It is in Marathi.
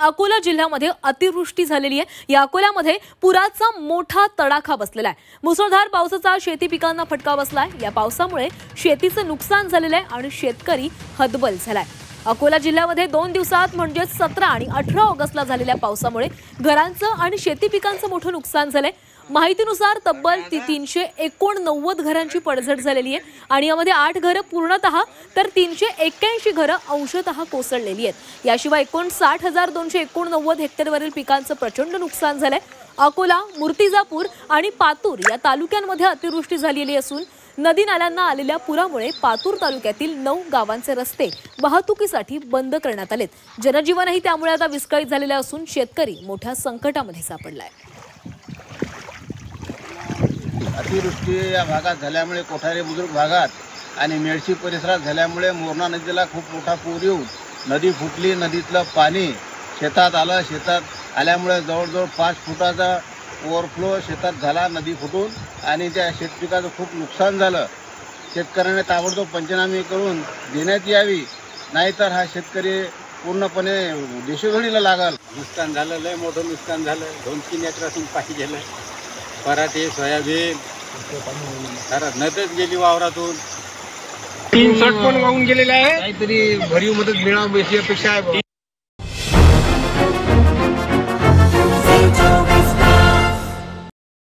अकोला जिल्ह्यामध्ये अतिवृष्टी झालेली आहे। या अकोल्यामध्ये पुराचा मोठा तडाखा बसलेला आहे। मुसळधार पावसाचा शेती पिकांना फटका बसलाय। या पावसामुळे शेतीचं नुकसान झालेलं आहे आणि शेतकरी हतबल झालाय। अकोला जिल्ह्यामध्ये 2 दिवसात म्हणजे 17 आणि 18 ऑगस्टला झालेल्या पावसामुळे घरांचं आणि शेती पिकांचं मोठं नुकसान झालंय। माहितीनुसार तब्बल 389 घरांची पडझड झालेली आहे आणि यामध्ये 8 घरं पूर्णतः तर 381 घरं अंशतः कोसळलेली आहेत। याशिवाय 59,289 हेक्टरवरील पिकांचं प्रचंड नुकसान झालंय। अकोला, मूर्तिजापूर आणि पातूर या तालुक्यांमध्ये अतिवृष्टी झालेली असून नदी नाल्यांना आलेल्या पुरामुळे पातूर तालुक्यातील 9 गावांचे रस्ते वाहतुकीसाठी बंद करण्यात आलेत। जनजीवनही त्यामुळे आता विस्कळीत झालेले असून शेतकरी मोठ्या संकटामध्ये सापडलाय। अतिवृष्टी या भागात झाल्यामुळे कोठारे बुजुर्ग भागात आणि मेळशी परिसरात झाल्यामुळे मोरणा नदीला खूप मोठा पूर येऊन नदी फुटली। नदीतलं पाणी शेतात आलं। शेतात आल्यामुळे जवळजवळ 5 फुटाचा ओव्हरफ्लो शेतात झाला नदी फुटून आणि त्या शेतपिकाचं खूप नुकसान झालं। शेतकऱ्याने ताबडतोब पंचनामे करून देण्यात यावी, नाहीतर हा शेतकरी पूर्णपणे देशोधडीला लागल। नुकसान झालं, लय मोठं नुकसान झालं। 2-3 एकरातून पाणी गेलं। पराठे, सोयाबीन घरात नदीच गेली वावरातून। 3 पण वाहून गेलेले आहे। काहीतरी भरीव मदत मिळावी अशी अपेक्षा आहे।